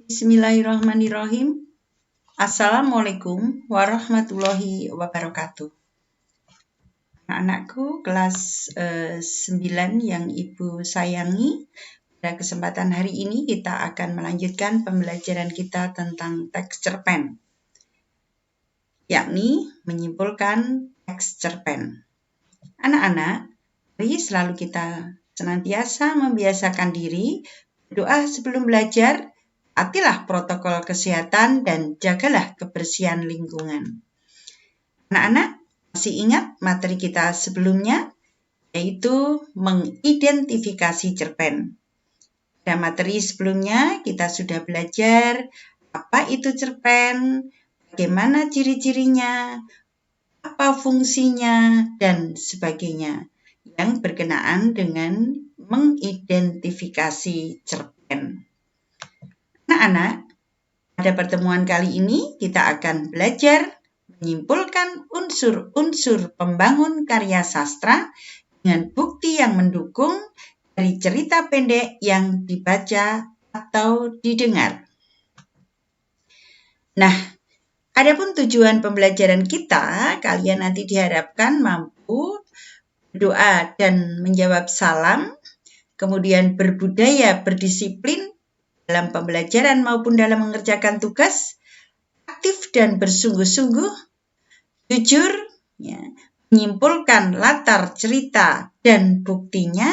Bismillahirrahmanirrahim. Assalamualaikum warahmatullahi wabarakatuh. Anak-anakku kelas 9 yang Ibu sayangi, pada kesempatan hari ini kita akan melanjutkan pembelajaran kita tentang teks cerpen, yakni menyimpulkan teks cerpen. Anak-anak, mari selalu kita senantiasa membiasakan diri berdoa sebelum belajar. Taatilah protokol kesehatan dan jagalah kebersihan lingkungan. Anak-anak, masih ingat materi kita sebelumnya, yaitu mengidentifikasi cerpen. Pada materi sebelumnya kita sudah belajar apa itu cerpen, bagaimana ciri-cirinya, apa fungsinya, dan sebagainya yang berkenaan dengan mengidentifikasi cerpen. Anak-anak, pada pertemuan kali ini kita akan belajar menyimpulkan unsur-unsur pembangun karya sastra dengan bukti yang mendukung dari cerita pendek yang dibaca atau didengar. Nah, adapun tujuan pembelajaran kita, kalian nanti diharapkan mampu berdoa dan menjawab salam, kemudian berbudaya, berdisiplin dalam pembelajaran maupun dalam mengerjakan tugas, aktif dan bersungguh-sungguh, jujur, menyimpulkan latar cerita dan buktinya,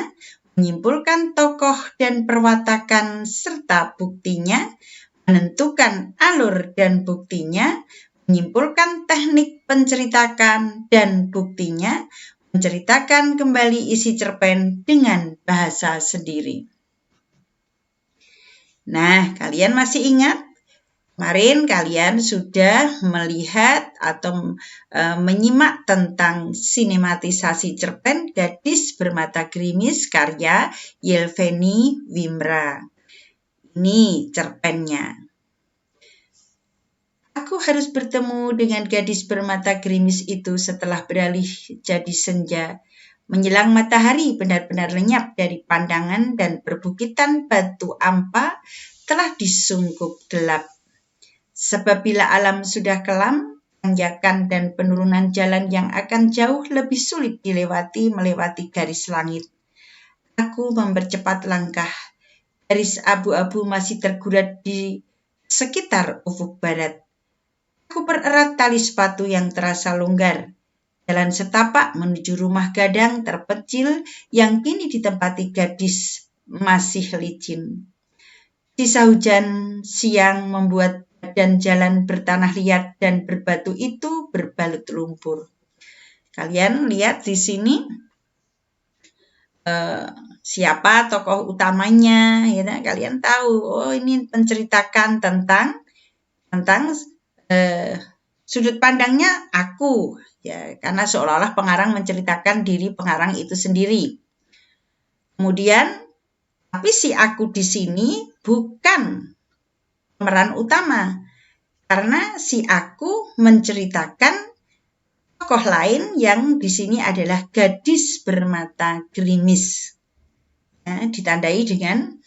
menyimpulkan tokoh dan perwatakan serta buktinya, menentukan alur dan buktinya, menyimpulkan teknik penceritakan dan buktinya, menceritakan kembali isi cerpen dengan bahasa sendiri. Nah, kalian masih ingat? Kemarin kalian sudah melihat atau menyimak tentang sinematisasi cerpen Gadis Bermata Gerimis karya Yelveni Wimra. Ini cerpennya. Aku harus bertemu dengan gadis bermata gerimis itu setelah beralih jadi senja. Menjelang matahari benar-benar lenyap dari pandangan dan perbukitan batu ampa telah disungkup gelap. Sebab bila alam sudah kelam, tanjakan dan penurunan jalan yang akan jauh lebih sulit dilewati melewati garis langit. Aku mempercepat langkah. Garis abu-abu masih tergurat di sekitar ufuk barat. Aku pererat tali sepatu yang terasa longgar. Jalan setapak menuju rumah gadang terpencil yang kini ditempati gadis masih licin. Sisa hujan siang membuat badan jalan bertanah liat dan berbatu itu berbalut lumpur. Kalian lihat di sini siapa tokoh utamanya, ya, kalian tahu. Oh, ini menceritakan tentang sudut pandangnya aku, ya, karena seolah-olah pengarang menceritakan diri pengarang itu sendiri. Kemudian, tapi si aku di sini bukan pemeran utama, karena si aku menceritakan tokoh lain yang di sini adalah gadis bermata gerimis. Ya, ditandai dengan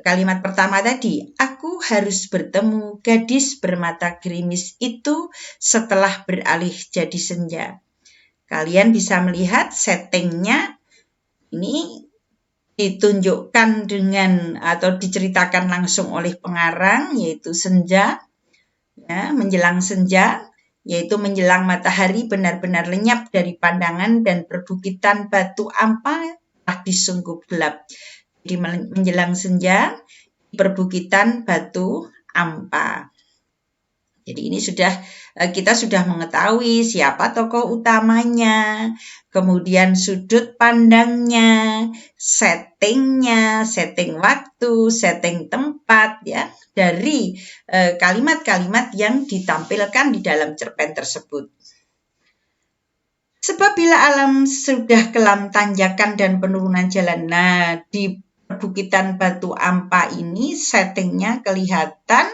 kalimat pertama tadi, aku harus bertemu gadis bermata gerimis itu setelah beralih jadi senja. Kalian bisa melihat settingnya ini ditunjukkan dengan atau diceritakan langsung oleh pengarang, yaitu senja, ya, menjelang senja, yaitu menjelang matahari benar-benar lenyap dari pandangan dan perbukitan batu ampa telah disungkup gelap. Jadi menjelang senja di perbukitan batu ampa. Jadi ini kita sudah mengetahui siapa tokoh utamanya, kemudian sudut pandangnya, settingnya, setting waktu, setting tempat, ya, dari kalimat-kalimat yang ditampilkan di dalam cerpen tersebut. Sebab bila alam sudah kelam tanjakan dan penurunan jalan, nah di perbukitan batu ampa ini settingnya kelihatan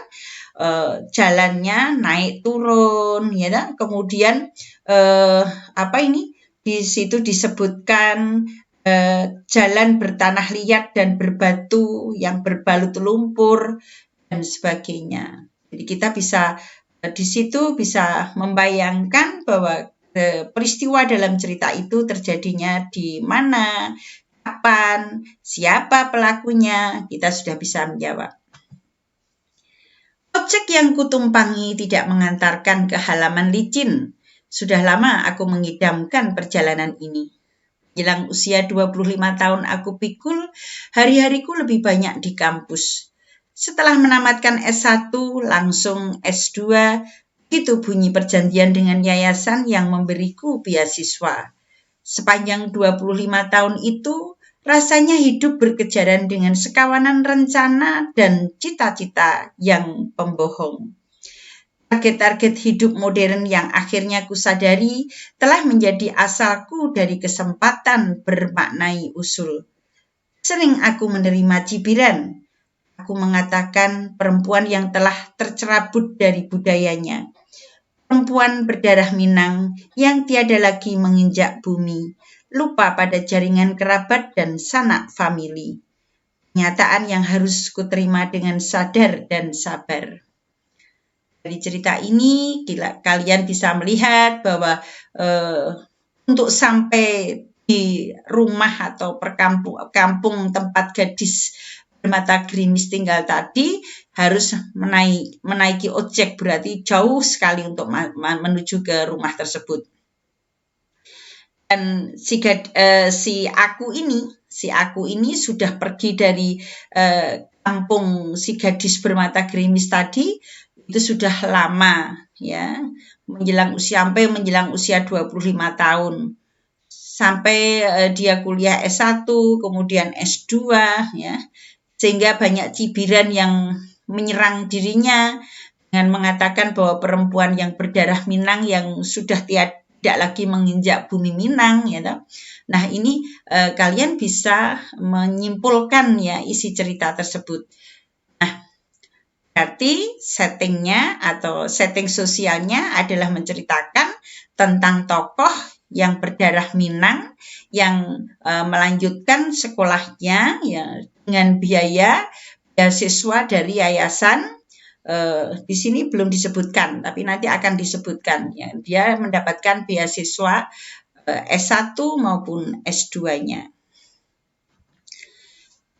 jalannya naik turun, ya, kemudian di situ disebutkan jalan bertanah liat dan berbatu yang berbalut lumpur, dan sebagainya. Jadi kita bisa di situ bisa membayangkan bahwa peristiwa dalam cerita itu terjadinya di mana, kapan, siapa pelakunya, kita sudah bisa menjawab. Objek yang kutumpangi tidak mengantarkan ke halaman licin. Sudah lama aku mengidamkan perjalanan ini. Menjelang usia 25 tahun aku pikul, hari-hariku lebih banyak di kampus. Setelah menamatkan S1, langsung S2, itu bunyi perjanjian dengan yayasan yang memberiku beasiswa. Sepanjang 25 tahun itu, rasanya hidup berkejaran dengan sekawanan rencana dan cita-cita yang pembohong. Target-target hidup modern yang akhirnya kusadari telah menjadi asalku dari kesempatan bermaknai usul. Sering aku menerima cibiran. Aku mengatakan perempuan yang telah tercerabut dari budayanya. Perempuan berdarah Minang yang tiada lagi menginjak bumi. Lupa pada jaringan kerabat dan sanak famili. Kenyataan yang harus kuterima dengan sadar dan sabar. Dari cerita ini, kalian bisa melihat bahwa untuk sampai di rumah atau kampung tempat gadis bermata gerimis tinggal tadi harus menaiki ojek, berarti jauh sekali untuk menuju ke rumah tersebut. Dan si aku ini sudah pergi dari kampung si gadis bermata gerimis tadi itu sudah lama, ya, menjelang usia 25 tahun. Sampai dia kuliah S1, kemudian S2, ya. Sehingga banyak cibiran yang menyerang dirinya dengan mengatakan bahwa perempuan yang berdarah Minang yang sudah tidak lagi menginjak bumi Minang, ya. Nah, ini kalian bisa menyimpulkan ya isi cerita tersebut. Nah, berarti settingnya atau setting sosialnya adalah menceritakan tentang tokoh yang berdarah Minang yang melanjutkan sekolahnya ya dengan beasiswa dari yayasan. Di sini belum disebutkan, tapi nanti akan disebutkan. Ya, dia mendapatkan beasiswa S1 maupun S2-nya.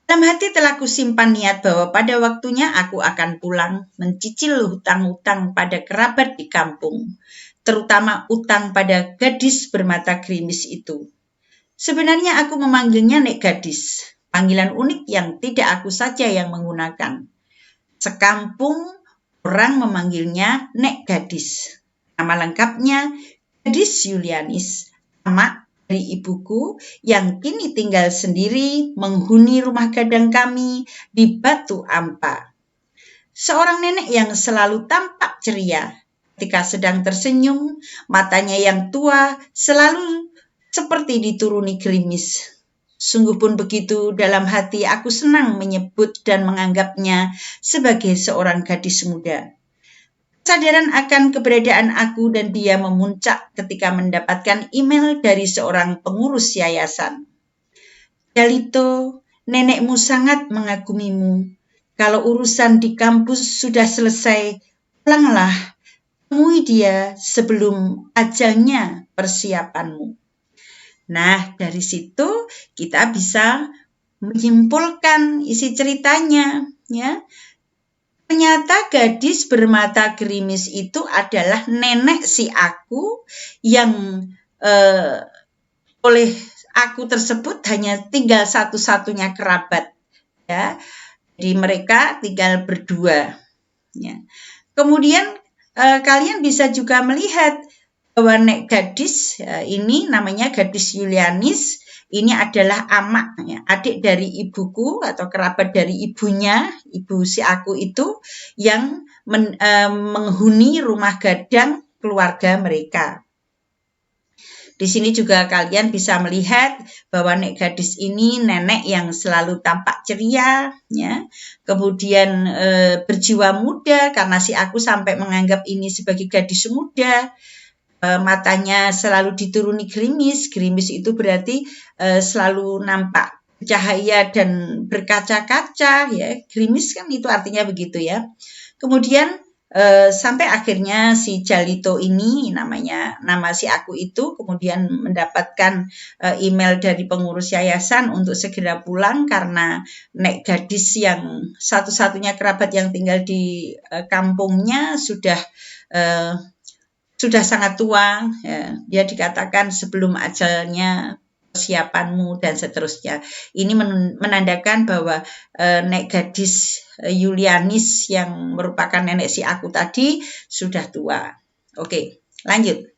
Dalam hati telah kusimpan niat bahwa pada waktunya aku akan pulang mencicil hutang-hutang pada kerabat di kampung, terutama utang pada gadis bermata gerimis itu. Sebenarnya aku memanggilnya Nek Gadis, panggilan unik yang tidak aku saja yang menggunakan. Sekampung orang memanggilnya Nek Gadis. Nama lengkapnya Gadis Yulianis, amak dari ibuku yang kini tinggal sendiri menghuni rumah gadang kami di Batu Ampa. Seorang nenek yang selalu tampak ceria. Ketika sedang tersenyum, matanya yang tua selalu seperti dituruni gerimis. Sungguh pun begitu, dalam hati aku senang menyebut dan menganggapnya sebagai seorang gadis muda. Kesadaran akan keberadaan aku dan dia memuncak ketika mendapatkan email dari seorang pengurus yayasan. Dalito, nenekmu sangat mengagumimu. Kalau urusan di kampus sudah selesai, pulanglah, temui dia sebelum ajalnya persiapanmu. Nah, dari situ kita bisa menyimpulkan isi ceritanya, ya. Ternyata gadis bermata gerimis itu adalah nenek si aku yang oleh aku tersebut hanya tinggal satu-satunya kerabat, ya. Jadi mereka tinggal berdua, ya. Kemudian kalian bisa juga melihat bahwa Nek Gadis ini namanya Gadis Yulianis. Ini adalah amak, ya, adik dari ibuku atau kerabat dari ibunya, ibu si aku itu yang menghuni rumah gadang keluarga mereka. Di sini juga kalian bisa melihat bahwa Nek Gadis ini nenek yang selalu tampak ceria, ya. Kemudian berjiwa muda karena si aku sampai menganggap ini sebagai gadis muda. Matanya selalu dituruni gerimis. Gerimis itu berarti selalu nampak cahaya dan berkaca-kaca, ya. Gerimis kan itu artinya begitu, ya. Kemudian sampai akhirnya si Jalito ini, nama si aku itu, kemudian mendapatkan email dari pengurus yayasan untuk segera pulang karena nek gadis yang satu-satunya kerabat yang tinggal di kampungnya sudah sangat tua, ya. Dia dikatakan sebelum ajalnya, persiapanmu, dan seterusnya. Ini menandakan bahwa nek gadis Yulianis yang merupakan nenek si aku tadi sudah tua. Oke, lanjut.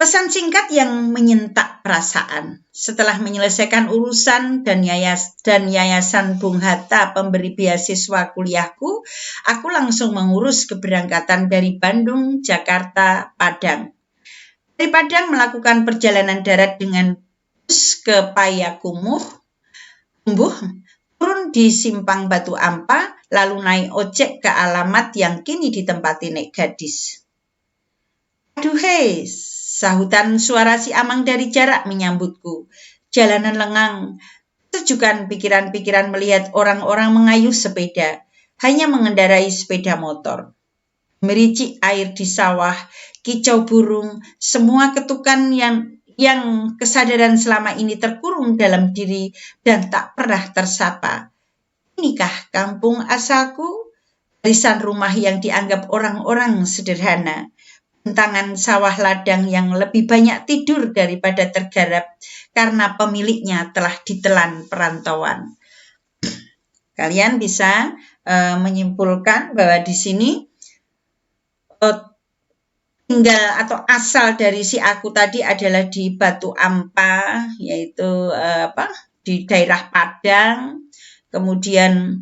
Pesan singkat yang menyentak perasaan. Setelah menyelesaikan urusan dan yayasan Bung Hatta pemberi beasiswa kuliahku, aku langsung mengurus keberangkatan dari Bandung, Jakarta, Padang. Dari Padang melakukan perjalanan darat dengan bus ke Payakumbuh, turun di Simpang Batu Ampa, lalu naik ojek ke alamat yang kini ditempati nek gadis. Aduh hei, sahutan suara si Amang dari jarak menyambutku. Jalanan lengang, sejukan pikiran-pikiran melihat orang-orang mengayuh sepeda, hanya mengendarai sepeda motor. Mericik air di sawah, kicau burung, semua ketukan yang kesadaran selama ini terkurung dalam diri dan tak pernah tersapa. Inikah kampung asalku? Barisan rumah yang dianggap orang-orang sederhana. Bentangan sawah ladang yang lebih banyak tidur daripada tergarap karena pemiliknya telah ditelan perantauan. Kalian bisa menyimpulkan bahwa di sini tinggal atau asal dari si aku tadi adalah di Batu Ampa, yaitu di daerah Padang. Kemudian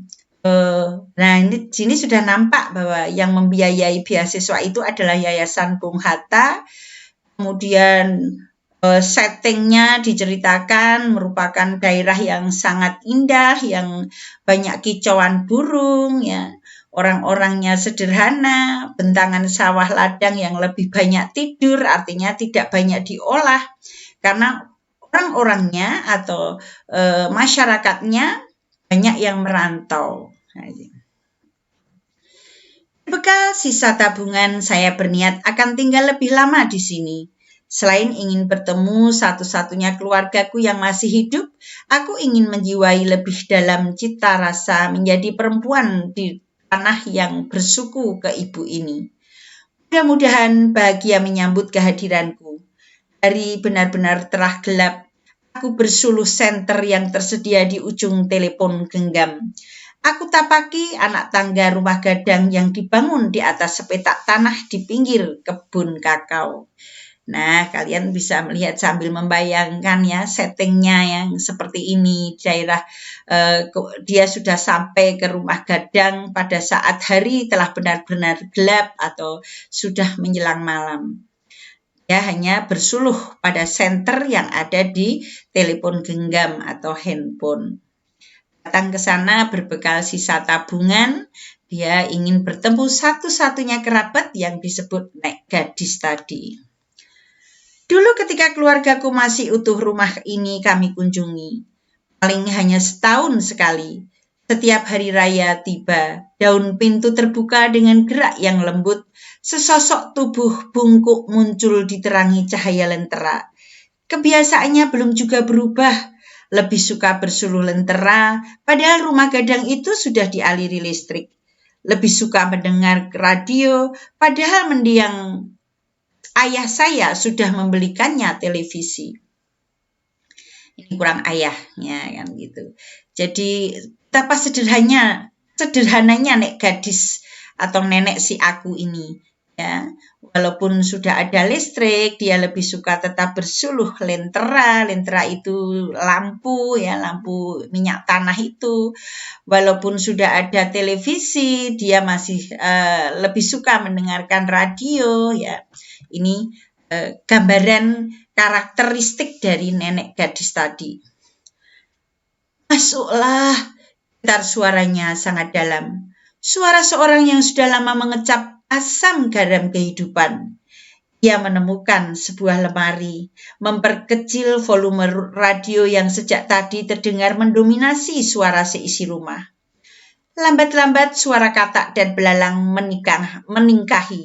nah ini sini sudah nampak bahwa yang membiayai beasiswa itu adalah Yayasan Bung Hatta. Kemudian settingnya diceritakan merupakan daerah yang sangat indah, yang banyak kicauan burung, ya. Orang-orangnya sederhana, bentangan sawah ladang yang lebih banyak tidur, artinya tidak banyak diolah karena orang-orangnya atau masyarakatnya banyak yang merantau. Berbekal sisa tabungan, saya berniat akan tinggal lebih lama di sini. Selain ingin bertemu satu-satunya keluargaku yang masih hidup, aku ingin menjiwai lebih dalam cita rasa menjadi perempuan di tanah yang bersuku ke ibu ini. Mudah-mudahan bahagia menyambut kehadiranku. Hari benar-benar telah gelap. Aku bersuluh senter yang tersedia di ujung telepon genggam. Aku tapaki anak tangga rumah gadang yang dibangun di atas sepetak tanah di pinggir kebun kakao. Nah, kalian bisa melihat sambil membayangkan ya settingnya yang seperti ini. Daerah dia sudah sampai ke rumah gadang pada saat hari telah benar-benar gelap atau sudah menjelang malam. Ya, hanya bersuluh pada senter yang ada di telepon genggam atau handphone. Datang ke sana berbekal sisa tabungan, dia ingin bertemu satu-satunya kerabat yang disebut nek gadis tadi. Dulu ketika keluargaku masih utuh, rumah ini kami kunjungi. Paling hanya setahun sekali. Setiap hari raya tiba, daun pintu terbuka dengan gerak yang lembut, sesosok tubuh bungkuk muncul diterangi cahaya lentera. Kebiasaannya belum juga berubah, lebih suka bersuluh lentera, padahal rumah gadang itu sudah dialiri listrik. Lebih suka mendengar radio, padahal mendiang ayah saya sudah membelikannya televisi. Ini kurang ayahnya kan gitu. Jadi betapa sederhananya nek gadis atau nenek si aku ini, ya. Walaupun sudah ada listrik, dia lebih suka tetap bersuluh lentera. Lentera itu lampu, ya, lampu minyak tanah itu. Walaupun sudah ada televisi, dia masih lebih suka mendengarkan radio, ya. Ini gambaran karakteristik dari nenek gadis tadi. Masuklah, getar suaranya sangat dalam. Suara seorang yang sudah lama mengecap asam garam kehidupan. Ia menemukan sebuah lemari, memperkecil volume radio yang sejak tadi terdengar mendominasi suara seisi rumah. Lambat-lambat suara katak dan belalang meningkahi.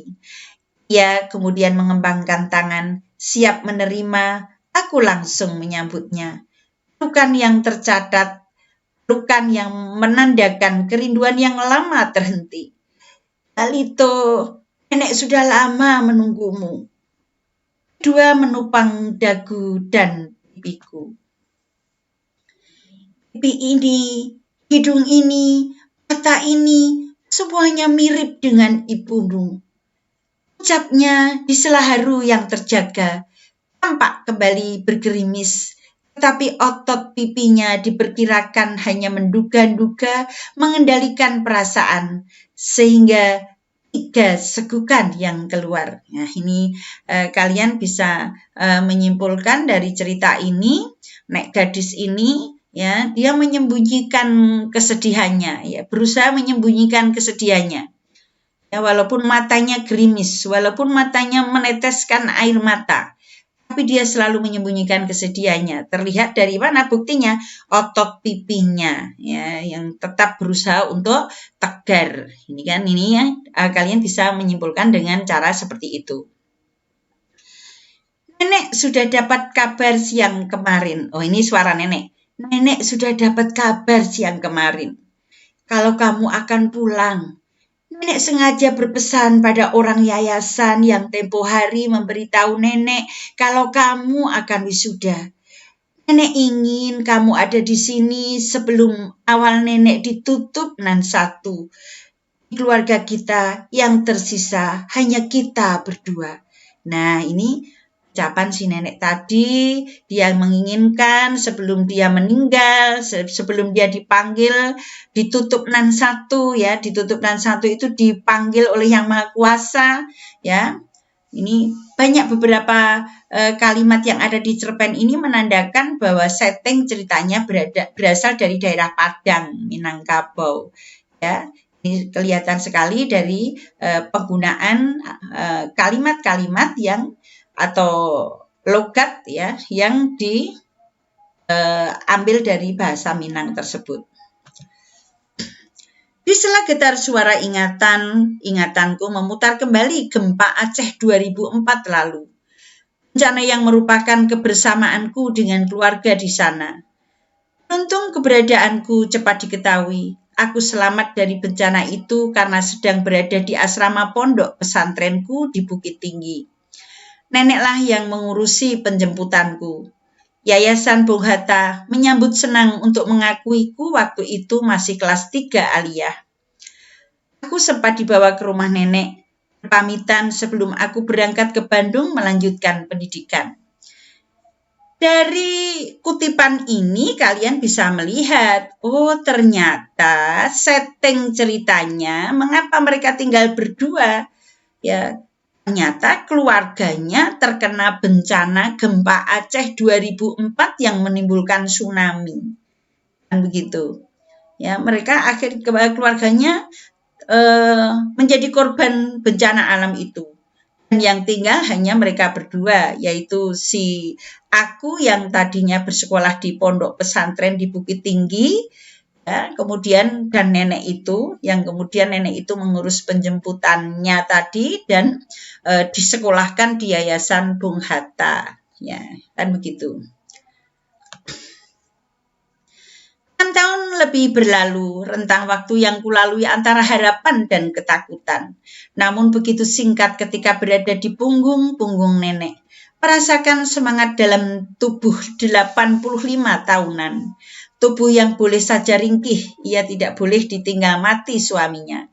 Ia kemudian mengembangkan tangan, siap menerima. Aku langsung menyambutnya. Pelukan yang tercatat, pelukan yang menandakan kerinduan yang lama terhenti. Alito, nenek sudah lama menunggumu. Kedua menupang dagu dan pipiku. Pipi ini, hidung ini, mata ini, semuanya mirip dengan ibumu. Ucapnya di sela haru yang terjaga, tampak kembali bergerimis, tetapi otot pipinya diperkirakan hanya menduga-duga mengendalikan perasaan, sehingga 3 segukan yang keluar. Nah, ini kalian bisa menyimpulkan dari cerita ini, nek gadis ini ya, dia menyembunyikan kesedihannya, ya, berusaha menyembunyikan kesedihannya. Ya, walaupun matanya gerimis, walaupun matanya meneteskan air mata, tapi dia selalu menyembunyikan kesedihannya. Terlihat dari mana buktinya? Otot pipinya ya, yang tetap berusaha untuk tegar. Ini kan, ini ya, kalian bisa menyimpulkan dengan cara seperti itu. Nenek sudah dapat kabar siang kemarin. Oh, ini suara nenek. Nenek sudah dapat kabar siang kemarin. Kalau kamu akan pulang. Nenek sengaja berpesan pada orang yayasan yang tempo hari memberitahu nenek kalau kamu akan wisuda. Nenek ingin kamu ada di sini sebelum awal nenek ditutup nan 1. Di keluarga kita yang tersisa hanya kita berdua. Nah, ini ucapan si nenek tadi, dia menginginkan sebelum dia meninggal, sebelum dia dipanggil, ditutup nan 1 ya, ditutup nan 1 itu dipanggil oleh Yang Maha Kuasa ya. Ini banyak beberapa kalimat yang ada di cerpen ini menandakan bahwa setting ceritanya berasal dari daerah Padang, Minangkabau ya. Ini kelihatan sekali dari penggunaan kalimat-kalimat yang atau logat ya yang diambil dari bahasa Minang tersebut. Di sela getar suara ingatanku memutar kembali gempa Aceh 2004 lalu. Bencana yang merupakan kebersamaanku dengan keluarga di sana. Beruntung keberadaanku cepat diketahui. Aku selamat dari bencana itu karena sedang berada di asrama pondok pesantrenku di Bukit Tinggi. Neneklah yang mengurusi penjemputanku. Yayasan Bung Hatta menyambut senang untuk mengakuiku waktu itu masih kelas 3 aliyah. Aku sempat dibawa ke rumah nenek, pamitan sebelum aku berangkat ke Bandung melanjutkan pendidikan. Dari kutipan ini kalian bisa melihat, oh ternyata setting ceritanya mengapa mereka tinggal berdua. Ya, ternyata keluarganya terkena bencana gempa Aceh 2004 yang menimbulkan tsunami. Kan begitu. Ya, mereka keluarganya menjadi korban bencana alam itu. Dan yang tinggal hanya mereka berdua, yaitu si aku yang tadinya bersekolah di pondok pesantren di Bukit Tinggi, ya, kemudian dan nenek itu, yang kemudian nenek itu mengurus penjemputannya tadi dan disekolahkan di Yayasan Bung Hatta, ya, kan begitu. 6 tahun lebih berlalu, rentang waktu yang kulalui antara harapan dan ketakutan. Namun begitu singkat ketika berada di punggung nenek. Merasakan semangat dalam tubuh 85 tahunan. Tubuh yang boleh saja ringkih, ia tidak boleh ditinggal mati suaminya.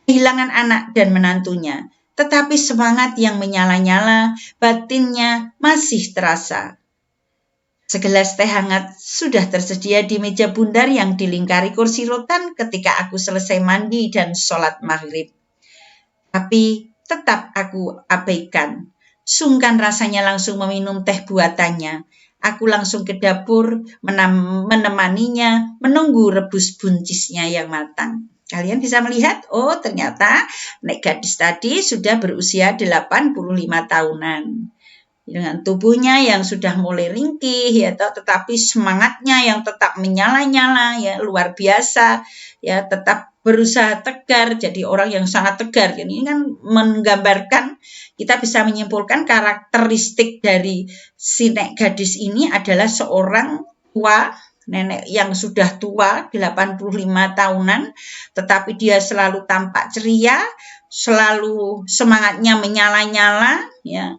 Kehilangan anak dan menantunya, tetapi semangat yang menyala-nyala, batinnya masih terasa. Segelas teh hangat sudah tersedia di meja bundar yang dilingkari kursi rotan ketika aku selesai mandi dan sholat maghrib. Tapi tetap aku abaikan. Sungkan rasanya langsung meminum teh buatannya. Aku langsung ke dapur menemaninya menunggu rebus buncisnya yang matang. Kalian bisa melihat, oh ternyata Nek Gadis tadi sudah berusia 85 tahunan. Dengan tubuhnya yang sudah mulai ringkih ya, tetapi semangatnya yang tetap menyala-nyala ya, luar biasa ya, tetap berusaha tegar, jadi orang yang sangat tegar. Jadi ini kan menggambarkan, kita bisa menyimpulkan karakteristik dari si Nek Gadis ini adalah seorang tua, nenek yang sudah tua 85 tahunan, tetapi dia selalu tampak ceria, selalu semangatnya menyala-nyala ya.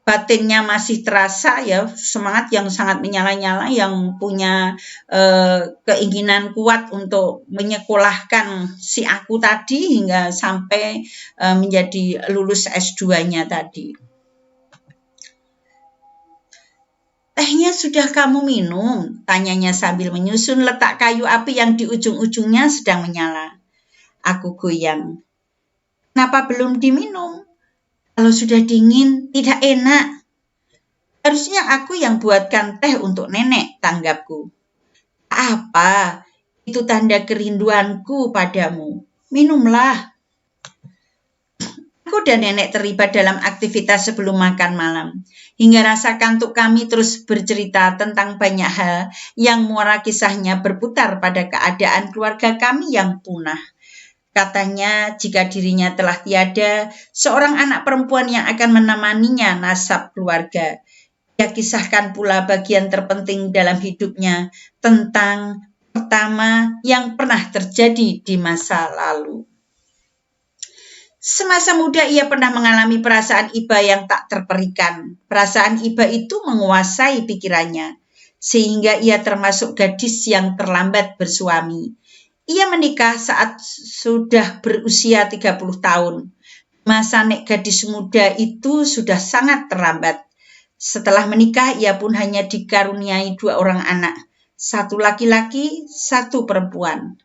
Batinnya masih terasa ya, semangat yang sangat menyala-nyala, yang punya keinginan kuat untuk menyekolahkan si aku tadi hingga sampai menjadi lulus S2-nya tadi. Tehnya sudah kamu minum? Tanyanya sambil menyusun letak kayu api yang di ujung-ujungnya sedang menyala. Aku goyang. Kenapa belum diminum? Kalau sudah dingin, tidak enak. Harusnya aku yang buatkan teh untuk nenek, tanggapku. Apa? Itu tanda kerinduanku padamu. Minumlah. Aku dan nenek terlibat dalam aktivitas sebelum makan malam. Hingga rasa kantuk kami terus bercerita tentang banyak hal yang muara kisahnya berputar pada keadaan keluarga kami yang punah. Katanya jika dirinya telah tiada, seorang anak perempuan yang akan menemaninya nasab keluarga. Dia kisahkan pula bagian terpenting dalam hidupnya tentang pertama yang pernah terjadi di masa lalu. Semasa muda ia pernah mengalami perasaan iba yang tak terperikan. Perasaan iba itu menguasai pikirannya, sehingga ia termasuk gadis yang terlambat bersuami. Ia menikah saat sudah berusia 30 tahun. Masa Nek Gadis muda itu sudah sangat terlambat. Setelah menikah, ia pun hanya dikaruniai 2 orang anak. 1 laki-laki, 1 perempuan.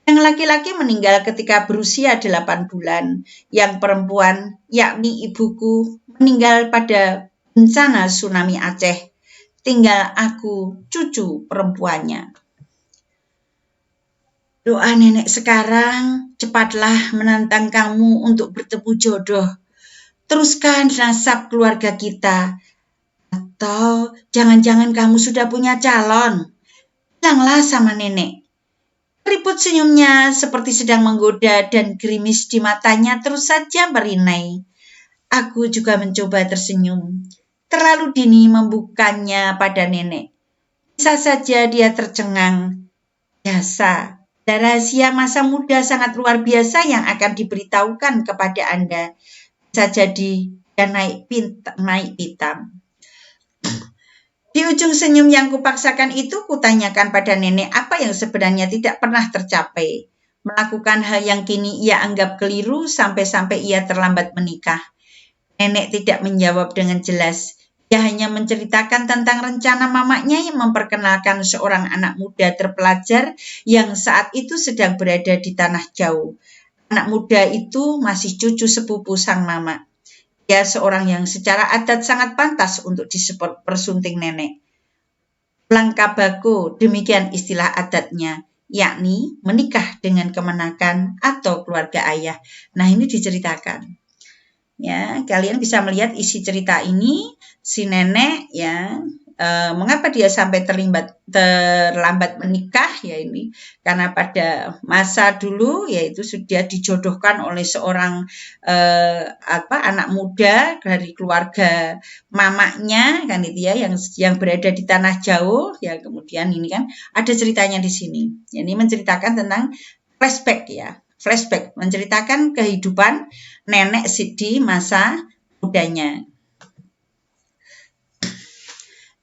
Yang laki-laki meninggal ketika berusia 8 bulan. Yang perempuan, yakni ibuku, meninggal pada bencana tsunami Aceh. Tinggal aku, cucu perempuannya. Doa nenek sekarang, cepatlah menantang kamu untuk bertemu jodoh. Teruskan nasab keluarga kita. Atau jangan-jangan kamu sudah punya calon. Bilanglah sama nenek. Keriput senyumnya seperti sedang menggoda dan gerimis di matanya terus saja merinai. Aku juga mencoba tersenyum. Terlalu dini membukanya pada nenek. Bisa saja dia tercengang. Biasa. Rahasia masa muda sangat luar biasa yang akan diberitahukan kepada Anda. Bisa jadi dia naik pitam. Di ujung senyum yang kupaksakan itu, kutanyakan pada nenek apa yang sebenarnya tidak pernah tercapai. Melakukan hal yang kini ia anggap keliru sampai-sampai ia terlambat menikah. Nenek tidak menjawab dengan jelas. Dia hanya menceritakan tentang rencana mamanya yang memperkenalkan seorang anak muda terpelajar yang saat itu sedang berada di tanah jauh. Anak muda itu masih cucu sepupu sang mama. Dia seorang yang secara adat sangat pantas untuk disebut persunting nenek. Pulang kabako, demikian istilah adatnya, yakni menikah dengan kemenakan atau keluarga ayah. Nah, ini diceritakan. Ya, kalian bisa melihat isi cerita ini, si nenek ya, mengapa dia sampai terlambat menikah ya ini karena pada masa dulu yaitu sudah dijodohkan oleh seorang anak muda dari keluarga mamanya kan itu ya, yang berada di tanah jauh ya. Kemudian ini kan ada ceritanya di sini. Ini menceritakan tentang flashback ya. Flashback menceritakan kehidupan nenek di masa mudanya.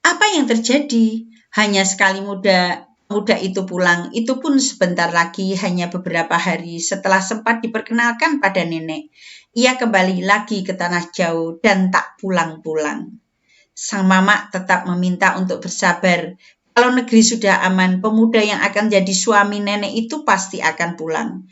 Apa yang terjadi? Hanya sekali muda itu pulang, itu pun sebentar lagi, hanya beberapa hari setelah sempat diperkenalkan pada nenek. Ia kembali lagi ke tanah jauh dan tak pulang-pulang. Sang mama tetap meminta untuk bersabar. Kalau negeri sudah aman, pemuda yang akan jadi suami nenek itu pasti akan pulang.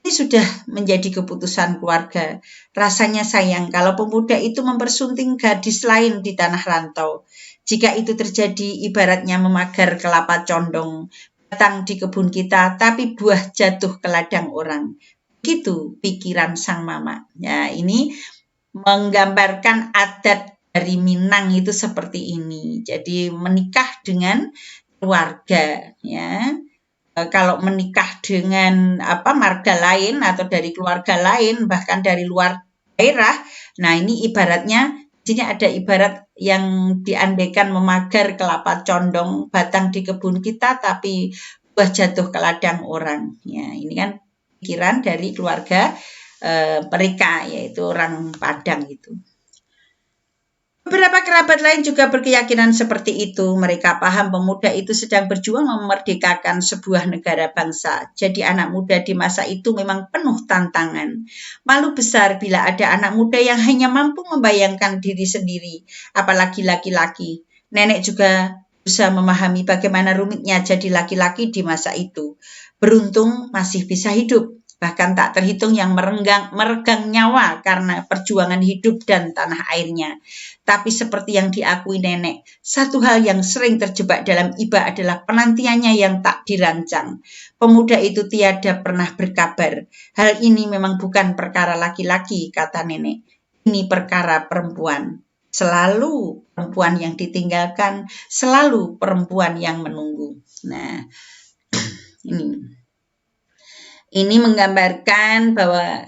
Ini sudah menjadi keputusan keluarga. Rasanya sayang kalau pemuda itu mempersunting gadis lain di tanah rantau. Jika itu terjadi, ibaratnya memagar kelapa condong. batang di kebun kita, tapi buah jatuh ke ladang orang. Gitu pikiran sang mama. Ya, ini menggambarkan adat dari Minang itu seperti ini. Jadi menikah dengan keluarga, ya. Kalau menikah dengan marga lain atau dari keluarga lain, bahkan dari luar daerah, nah ini ibaratnya, di sini ada ibarat yang diandaikan memagar kelapa condong batang di kebun kita, tapi buah jatuh ke ladang orang. Ya, ini kan pikiran dari keluarga mereka, yaitu orang Padang itu. Beberapa kerabat lain juga berkeyakinan seperti itu. Mereka paham pemuda itu sedang berjuang memerdekakan sebuah negara bangsa. Jadi anak muda di masa itu memang penuh tantangan. Malu besar bila ada anak muda yang hanya mampu membayangkan diri sendiri, apalagi laki-laki. Nenek juga berusaha memahami bagaimana rumitnya jadi laki-laki di masa itu. Beruntung masih bisa hidup. Bahkan tak terhitung yang meregang nyawa karena perjuangan hidup dan tanah airnya. Tapi seperti yang diakui nenek, satu hal yang sering terjebak dalam iba adalah penantiannya yang tak dirancang. Pemuda itu tiada pernah berkabar. Hal ini memang bukan perkara laki-laki, kata nenek. Ini perkara perempuan. Selalu perempuan yang ditinggalkan, selalu perempuan yang menunggu. Nah, ini menggambarkan bahwa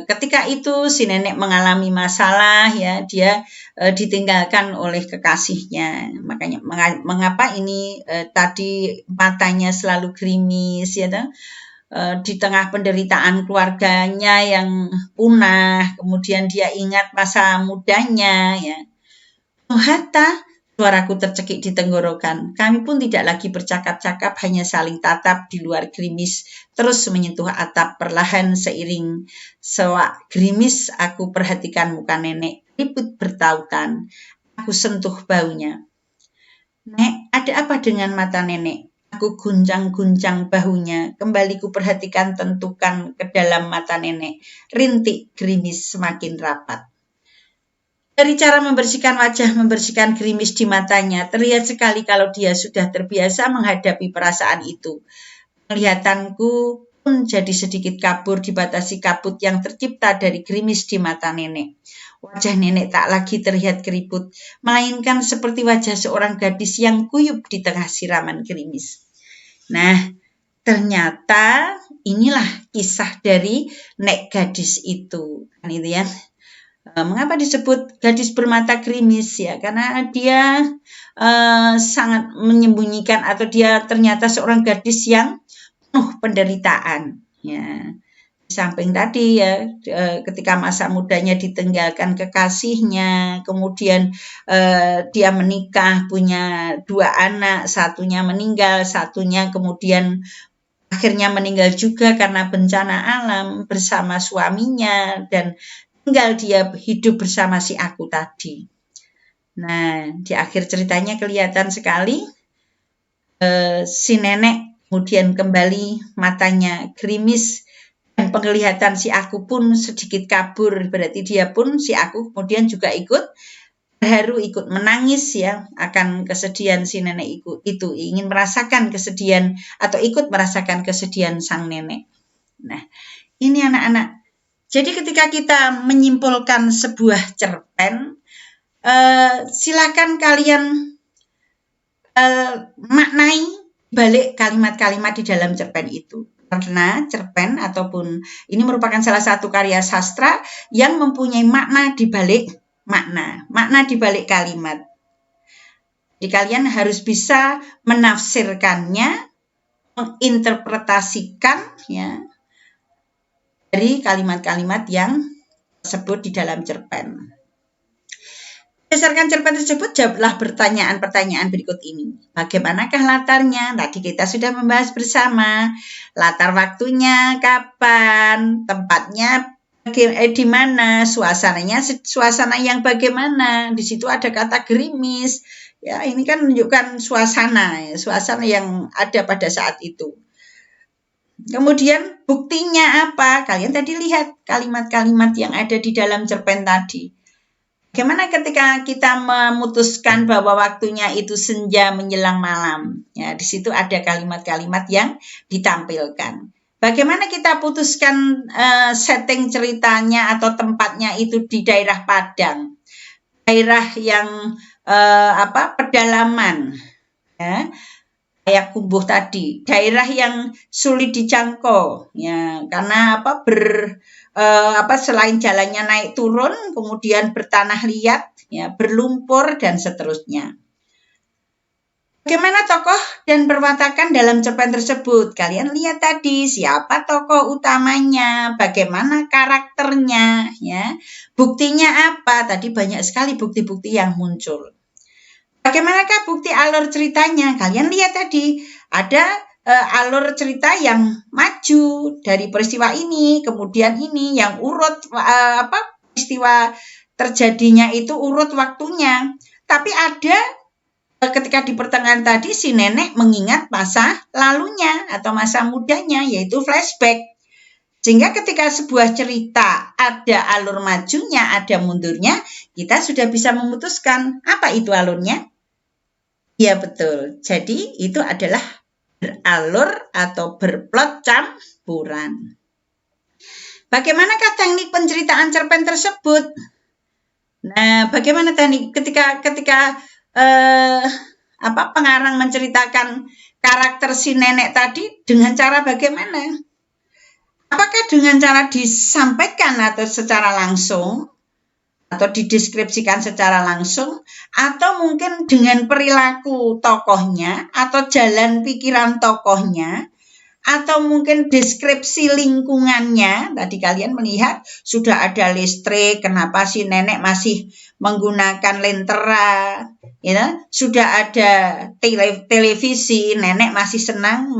ketika itu si nenek mengalami masalah, ya, dia ditinggalkan oleh kekasihnya. Makanya mengapa ini tadi matanya selalu gerimis, ya, di tengah penderitaan keluarganya yang punah, kemudian dia ingat masa mudanya, ya. Oh, Hatta, suaraku tercekik di tenggorokan. Kami pun tidak lagi bercakap-cakap, hanya saling tatap di luar gerimis, terus menyentuh atap perlahan seiring sewak gerimis. Aku perhatikan muka nenek, ribut bertautan. Aku sentuh baunya. Nek, ada apa dengan mata nenek? Aku guncang-guncang bahunya. Kembali ku perhatikan tentukan ke dalam mata nenek. Rintik gerimis semakin rapat. Dari cara membersihkan wajah, membersihkan gerimis di matanya, terlihat sekali kalau dia sudah terbiasa menghadapi perasaan itu. Penglihatanku pun jadi sedikit kabur, dibatasi kabut yang tercipta dari gerimis di mata nenek. Wajah nenek tak lagi terlihat keriput, melainkan seperti wajah seorang gadis yang kuyup di tengah siraman gerimis. Nah, ternyata inilah kisah dari nek gadis itu, kan itu ya. Mengapa disebut gadis bermata gerimis, ya? Karena dia sangat menyembunyikan, atau dia ternyata seorang gadis yang penuh penderitaan. Ya. Di samping tadi, ya, ketika masa mudanya ditinggalkan kekasihnya, kemudian dia menikah, punya 2 anak, satunya meninggal, satunya kemudian akhirnya meninggal juga karena bencana alam bersama suaminya, dan tinggal dia hidup bersama si aku tadi. Nah, di akhir ceritanya kelihatan sekali si nenek kemudian kembali matanya gerimis, dan penglihatan si aku pun sedikit kabur. Berarti dia pun, si aku, kemudian juga ikut terharu, ikut menangis, ya, akan kesedihan si nenek itu, ingin merasakan kesedihan atau ikut merasakan kesedihan sang nenek. Nah, ini anak-anak. Jadi ketika kita menyimpulkan sebuah cerpen, silakan kalian maknai balik kalimat-kalimat di dalam cerpen itu. Karena cerpen ataupun ini merupakan salah satu karya sastra yang mempunyai makna di balik makna di balik kalimat. Jadi kalian harus bisa menafsirkannya, menginterpretasikan, ya, dari kalimat-kalimat yang tersebut di dalam cerpen. Berdasarkan cerpen tersebut, jawablah pertanyaan-pertanyaan berikut ini. Bagaimanakah latarnya? Tadi kita sudah membahas bersama. Latar waktunya kapan? Tempatnya di mana? Suasananya suasana yang bagaimana? Di situ ada kata gerimis. Ya, ini kan menunjukkan suasana yang ada pada saat itu. Kemudian buktinya apa? Kalian tadi lihat kalimat-kalimat yang ada di dalam cerpen tadi. Bagaimana ketika kita memutuskan bahwa waktunya itu senja menjelang malam? Ya, di situ ada kalimat-kalimat yang ditampilkan. Bagaimana kita putuskan setting ceritanya atau tempatnya itu di daerah Padang, daerah yang pedalaman, ya, kayak Kumbuh tadi, daerah yang sulit dijangkau, ya, karena selain jalannya naik turun, kemudian bertanah liat, ya, berlumpur dan seterusnya. Bagaimana tokoh dan perwatakan dalam cerpen tersebut? Kalian lihat tadi siapa tokoh utamanya, bagaimana karakternya, ya. Buktinya apa? Tadi banyak sekali bukti-bukti yang muncul. Bagaimanakah bukti alur ceritanya? Kalian lihat tadi ada alur cerita yang maju dari peristiwa ini, kemudian ini yang urut peristiwa terjadinya itu urut waktunya. Tapi ada ketika di pertengahan tadi si nenek mengingat masa lalunya atau masa mudanya, yaitu flashback. Sehingga ketika sebuah cerita ada alur majunya, ada mundurnya, kita sudah bisa memutuskan apa itu alurnya. Ya betul. Jadi itu adalah beralur atau berplot campuran. Bagaimanakah teknik penceritaan cerpen tersebut? Nah, bagaimana teknik ketika pengarang menceritakan karakter si nenek tadi dengan cara bagaimana? Apakah dengan cara disampaikan atau secara langsung? Atau dideskripsikan secara langsung, atau mungkin dengan perilaku tokohnya, atau jalan pikiran tokohnya, atau mungkin deskripsi lingkungannya. Tadi kalian melihat sudah ada listrik, kenapa si nenek masih menggunakan lentera, ya, sudah ada televisi, nenek masih senang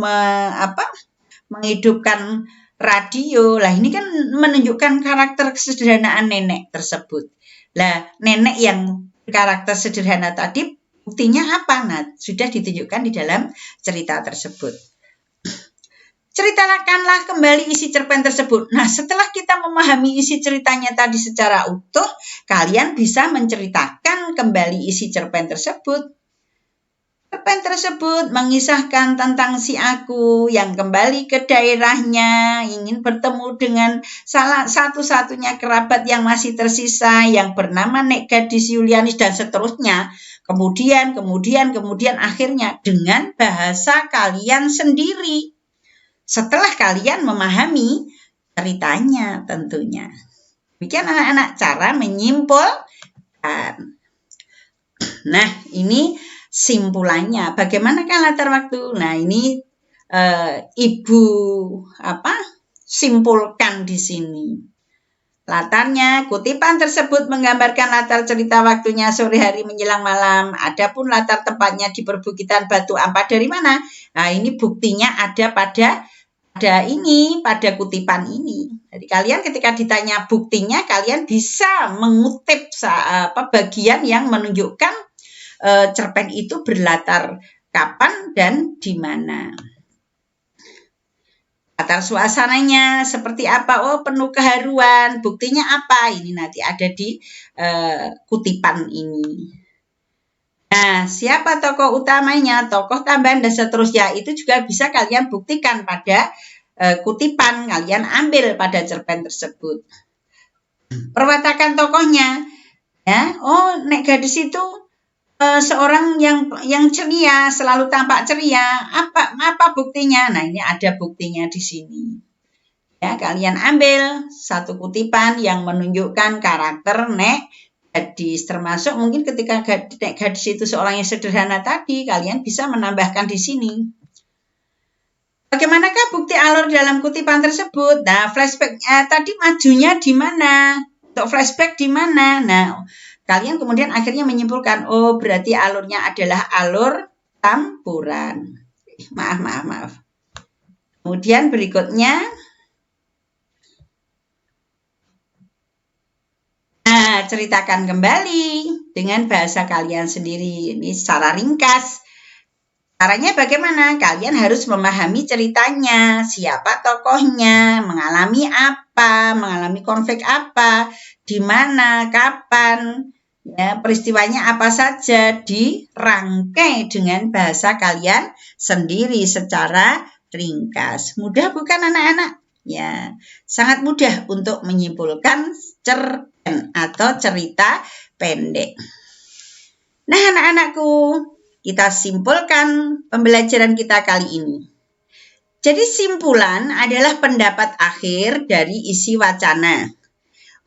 menghidupkan radio. Lah ini kan menunjukkan karakter kesederhanaan nenek tersebut. Lah, nenek yang karakter sederhana tadi buktinya apa? Nah, sudah ditunjukkan di dalam cerita tersebut. Ceritakanlah kembali isi cerpen tersebut. Nah, setelah kita memahami isi ceritanya tadi secara utuh, kalian bisa menceritakan kembali isi cerpen tersebut. Cerpen tersebut mengisahkan tentang si Aku yang kembali ke daerahnya, ingin bertemu dengan salah satu-satunya kerabat yang masih tersisa yang bernama Nek Gadis Yulianis dan seterusnya. Kemudian akhirnya dengan bahasa kalian sendiri. Setelah kalian memahami ceritanya tentunya. Demikian anak-anak cara menyimpulkan. Nah, ini simpulannya. Bagaimanakah latar waktu? Nah, ini Ibu simpulkan di sini. Latarnya, kutipan tersebut menggambarkan latar cerita waktunya sore hari menjelang malam. Adapun latar tempatnya di perbukitan Batu Ampat dari mana? Nah, ini buktinya ada pada kutipan ini. Jadi kalian ketika ditanya buktinya, kalian bisa mengutip bagian yang menunjukkan cerpen itu berlatar kapan dan di mana. Latar suasananya seperti apa? Oh, penuh keharuan. Buktinya apa? Ini nanti ada di kutipan ini. Nah, siapa tokoh utamanya, tokoh tambahan dan seterusnya, itu juga bisa kalian buktikan pada kutipan, kalian ambil pada cerpen tersebut. Perwatakan tokohnya, ya. Oh, Nek Gadis itu seorang yang ceria, selalu tampak ceria. Apa buktinya? Nah, ini ada buktinya di sini. Ya, kalian ambil satu kutipan yang menunjukkan karakter Nek Gadis, termasuk mungkin ketika Nek Gadis itu seorang yang sederhana tadi, kalian bisa menambahkan di sini. Bagaimanakah bukti alur dalam kutipan tersebut? Nah, flashback tadi majunya di mana? Untuk flashback di mana? Nah, kalian kemudian akhirnya menyimpulkan, oh berarti alurnya adalah alur campuran. Maaf. Kemudian berikutnya, ceritakan kembali dengan bahasa kalian sendiri. Ini secara ringkas. Caranya bagaimana? Kalian harus memahami ceritanya, siapa tokohnya, mengalami apa, mengalami konflik apa, di mana, kapan. Ya, peristiwanya apa saja dirangkai dengan bahasa kalian sendiri secara ringkas. Mudah bukan anak-anak? Ya, sangat mudah untuk menyimpulkan cerpen atau cerita pendek. Nah, anak-anakku, kita simpulkan pembelajaran kita kali ini. Jadi simpulan adalah pendapat akhir dari isi wacana.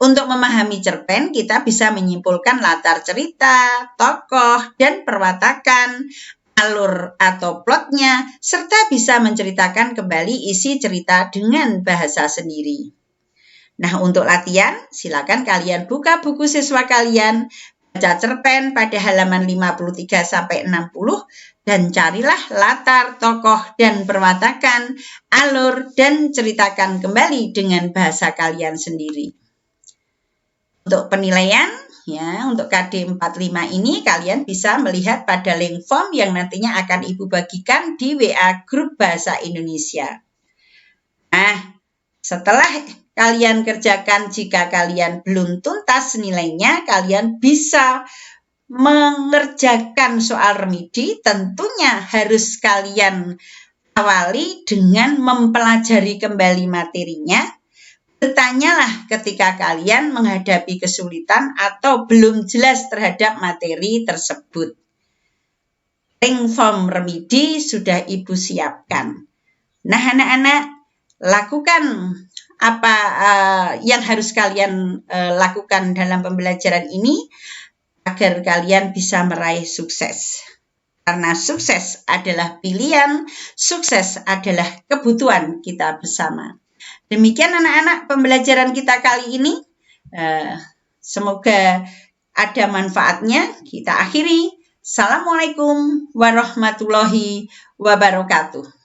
Untuk memahami cerpen, kita bisa menyimpulkan latar cerita, tokoh, dan perwatakan, alur atau plotnya, serta bisa menceritakan kembali isi cerita dengan bahasa sendiri. Nah, untuk latihan, silakan kalian buka buku siswa kalian, baca cerpen pada halaman 53-60, dan carilah latar, tokoh, dan perwatakan, alur, dan ceritakan kembali dengan bahasa kalian sendiri. Untuk penilaian, ya, untuk KD 45 ini kalian bisa melihat pada link form yang nantinya akan Ibu bagikan di WA Grup Bahasa Indonesia. Nah, setelah kalian kerjakan, jika kalian belum tuntas nilainya, kalian bisa mengerjakan soal remedi. Tentunya harus kalian awali dengan mempelajari kembali materinya. Bertanyalah ketika kalian menghadapi kesulitan atau belum jelas terhadap materi tersebut. Link form remedi sudah Ibu siapkan. Nah, anak-anak, lakukan apa yang harus kalian lakukan dalam pembelajaran ini agar kalian bisa meraih sukses. Karena sukses adalah pilihan, sukses adalah kebutuhan kita bersama. Demikian anak-anak pembelajaran kita kali ini. Semoga ada manfaatnya. Kita akhiri. Assalamualaikum warahmatullahi wabarakatuh.